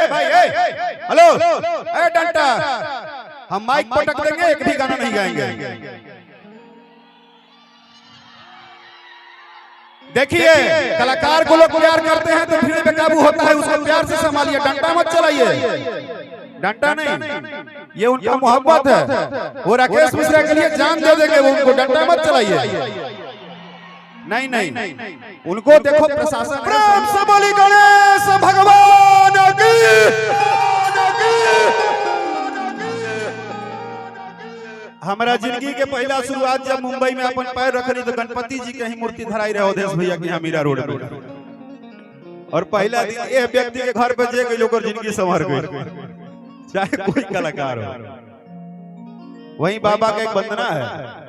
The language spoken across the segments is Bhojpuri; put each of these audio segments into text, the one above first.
भाई हेलो ए डंटा, हम माइक पटक देंगे, एक भी गाना नहीं गाएंगे। देखिए कलाकार को लोग प्यार करते हैं तो भीड़ बेकाबू होता है, उसको प्यार से संभालिए, डंडा मत चलाइए। डंडा नहीं, ये उनका मोहब्बत है, वो राकेश मिश्रा के लिए जान दे देंगे, वो उनको डंडा मत चलाइए। नहीं नहीं, उनको देखो प्रशासन। प्रेम से बोली गणेश भगवान की। हमारा जिंदगी के पहला शुरुआत जब मुंबई में अपन पैर रखनी तो गणपति जी के ही मूर्ति धराई रहे अवधेश भैया के यहाँ मीरा रोड पर, और पहला दिन ये व्यक्ति के घर पर जे गई लोग जिंदगी संवर गई, चाहे कोई कलाकार हो। वहीं बाबा का एक वंदना है,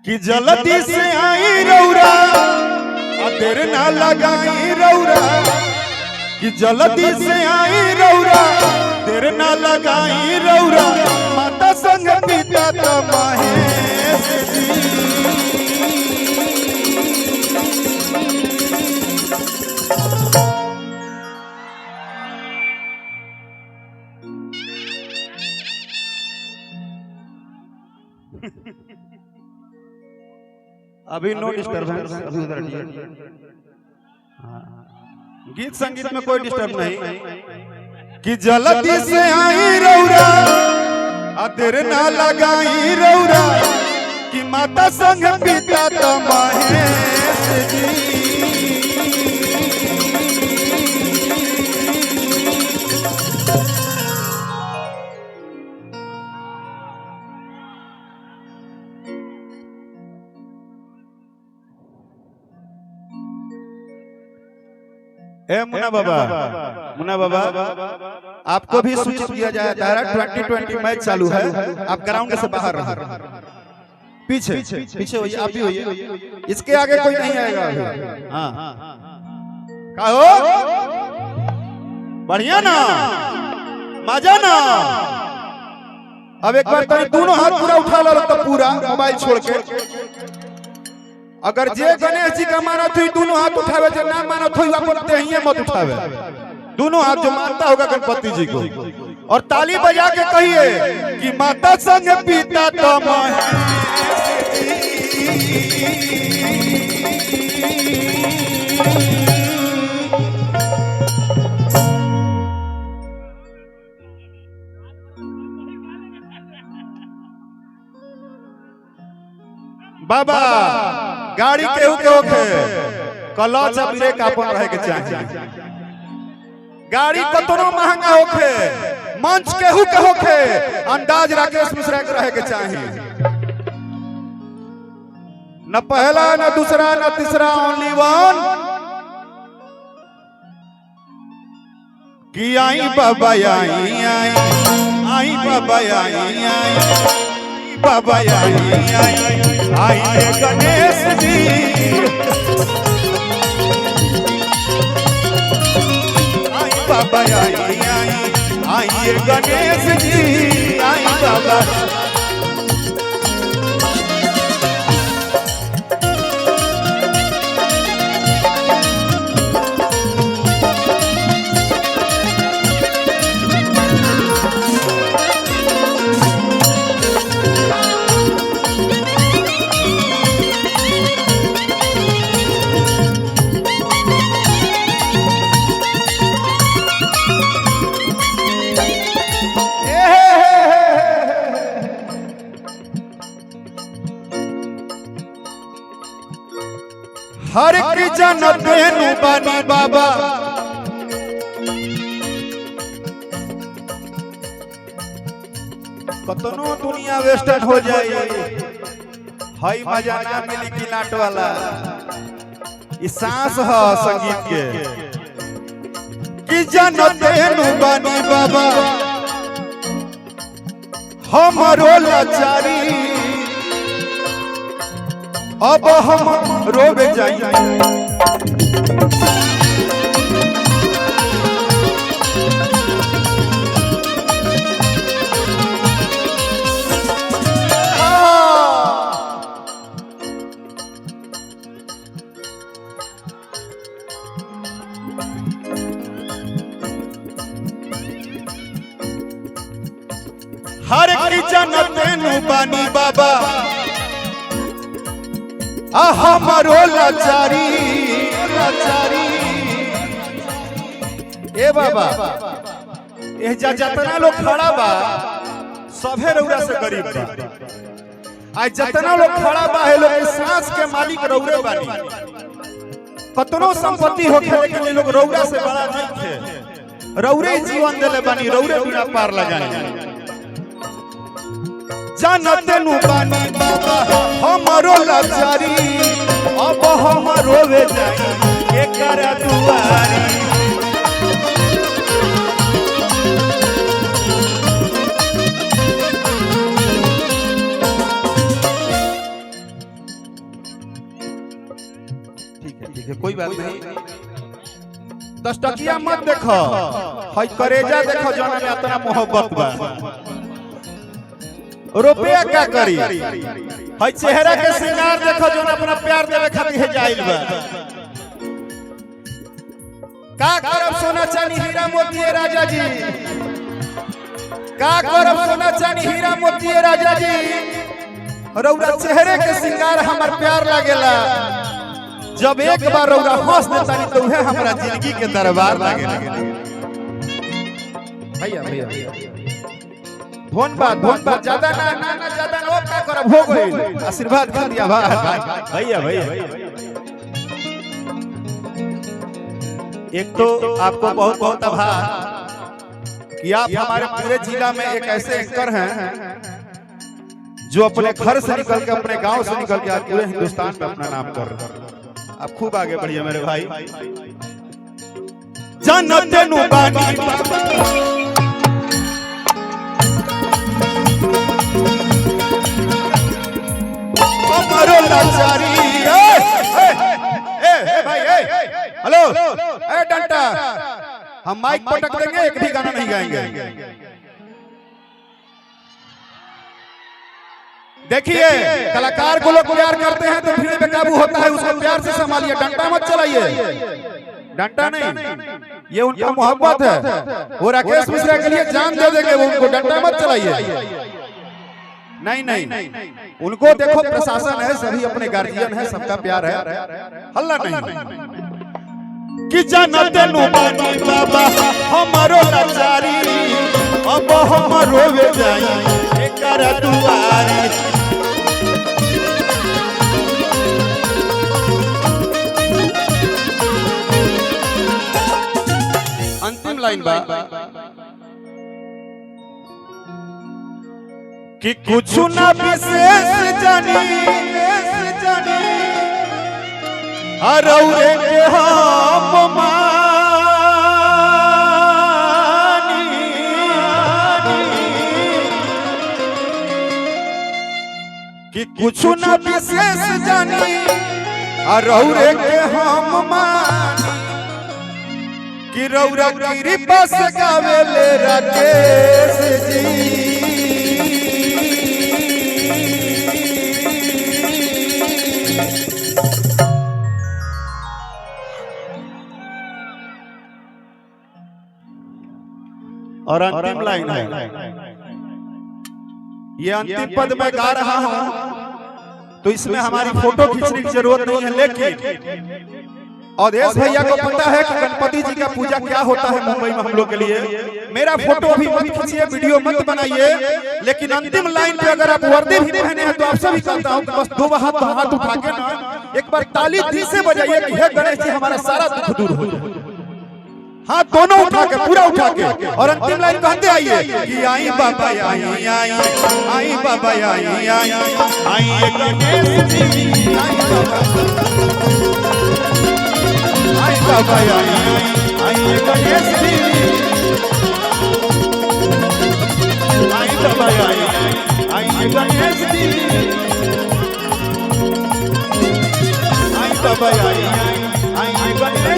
कि जल्दी से आई रौरा देर ना लगाई रौरा, कि जल्दी से आई रौरा देर ना लगाई रौरा, माता संग पिता तो महेश जी। अभी नो डिस्टर्बेंस, अभी उधर गीत संगीत में कोई डिस्टर्ब नहीं। कि जल्दी से आई रौरा देर ना लगाई रौरा, कि माता संग पिता तो महेश जी। ए मुन्ना बाबा, आपको भी सूचित किया जाए, 2020 मैच चालू है, आप ग्राउंड से बाहर रहो, पीछे होइए, आप भी होइए, इसके आगे कोई नहीं आएगा। हाँ का हो, बढ़िया ना, मजा ना। अब एक बार कहीं दोनों हाथ पूरा उठा लो तो पूरा मोबाइल छोड़ के। अगर जे गणेश जी का मानत हुई दोनों हाथ उठावे, जो ना मानत हुई अपन तेहिए मत उठावे, दोनों हाथ जो मानता होगा गणपति जी को, और ताली बजा के कहिए कि माता संग पिता तो महेश बाबा। गाड़ी केहू के होखे, क्लच ब्रेक अपन रहे के चाहिए। गाड़ी कतनो महंगा होखे, मंच केहू के होखे, अंदाज राकेश मिश्रा के रहे के चाहिए। न पहला न दूसरा न तीसरा, ओनली वन। कि आई बाबा आई आई बाबा आई बाबा आई गणेश जी बाबा आई गणेश जी आई बाबा हर की जन्नत नु बानी बाबा कतनो दुनिया वेस्टर्न हो जाए हई मजा ना मिली कि नाट वाला ई सांस है संगीत के कि जन्नत नु बानी बाबा हमरो लाचारी अब हम रोबे जाई हर की जन्नत नु बानी बाबा हमरो लाचारी लाचारी ए बाबा ए जतना लोग खड़ा बा सभे रउरा से गरीब बा आज जतना लोग खड़ा बा है लोग सांस के मालिक रउरे बानी कतनो संपत्ति होखे लेकिन लोग रउरा से बड़ा नहीं थे रउरे जीवन देले बानी रउरे बिना पार लगानी जन्नत नु बानी बाबा हमरो लाचारी अब हम रोवे जाई एकर दुआरी ठीक है कोई बात नहीं 10 टकिया मत देखो हई करेजा देखो जना में इतना मोहब्बत बा रुपया क्या करी हई चेहरा के श्रृंगार देखो जो अपना प्यार देवे खातिर है जाइल बा का करब सोना चांदी हीरा मोती राजा जी का करब सोना चांदी हीरा मोती राजा जी रउरा चेहरे के श्रृंगार हमर प्यार लागेला जब एक बार रउरा हंस देतानी तो उहे हमरा जिंदगी के दरबार लागेला भैया धोन बात ज्यादा ना ज्यादा ना का करब हो गइल आशीर्वाद कर दिया भैया एक तो आपको बहुत बहुत आभार कि आप हमारे पूरे जिला में एक ऐसे एंकर हैं जो अपने घर से निकल के अपने गांव से निकल के आज पूरे हिंदुस्तान में अपना नाम कर रहे हैं आप खूब आगे बढ़िए मेरे भाई जन्नत नु बानी हमरो लाचारी भाई हेलो ए डंटा हम माइक पटक देंगे एक भी गाना नहीं गाएंगे देखिए कलाकार को लोग प्यार करते हैं तो भीड़ बेकाबू होता है उसको प्यार से संभालिए डंटा मत चलाइए डंटा नहीं ये उनका मोहब्बत है वो राकेश मिश्रा के लिए जान दे देंगे वो उनको डंटा मत चलाइए नहीं उनको देखो प्रशासन है सभी अपने गार्जियन है सबका प्यार है हल्ला नहीं कि जन्नत नु बानी बाबा हमरो लाचारी अब हम रोवे जाई एकर दुआरी अंतिम लाइन बा कि कुछ ना विशेष जानी अरौरे के हम मानी कि कुछ न विशेष जानी आ रौरे के हम मानी कि रौरा कृपा से गावे ले राकेश जी। और अंतिम लाइन है, ये अंतिम पद मैं गा रहा हूं तो इसमें हमारी फोटो खींचने की जरूरत नहीं है, लेकिन अवधेश भैया को पता है कि गणपति जी का पूजा क्या होता है मुंबई में हम लोग के लिए। मेरा फोटो अभी मत खींचिए, वीडियो मत बनाइए, लेकिन अंतिम लाइन पे अगर आप वर्दी भी पहने हैं तो आप सभी कहता हूं कि बस दो हाथ उठा के ना एक बार ताली दिल से बजाइए कि हे गणेश जी हमारा सारा दुख दूर हो जाए। हाथ दोनों उठा के, पूरा उठा के, और अंतिम लाइन कहते आइए कि आई बाबा आई आई आई बाबा आई आई आई गणेश जी आई बाबा आई बाबा आई आई गणेश जी आई बाबा आई गणेश जी आई बाबा आई गणेश